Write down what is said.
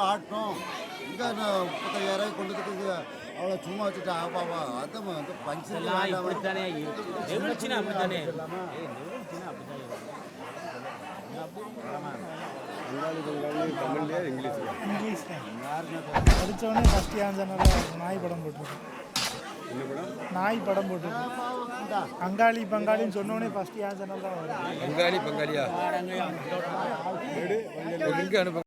ஆட்டணும் இங்கே 35,000 கொண்டதுக்கு அவ்வளோ சும்மா வச்சுட்டு ஆபாவா அதான் பஞ்சு அப்படித்தானே அப்படித்தானே தமிழ்லையா இங்கிலீஷ்ல படித்தவொடனே ஃபஸ்ட் ஏன் நாய் படம் போட்டிருக்கேன். என்ன படம்? நாய் படம் போட்டிருக்கேன். அங்காளி பங்காளின்னு சொன்னோடனே ஃபஸ்ட் ஏன் சேனல் தான் வரும். பங்காளி பங்காளியா எங்கே அனுப்ப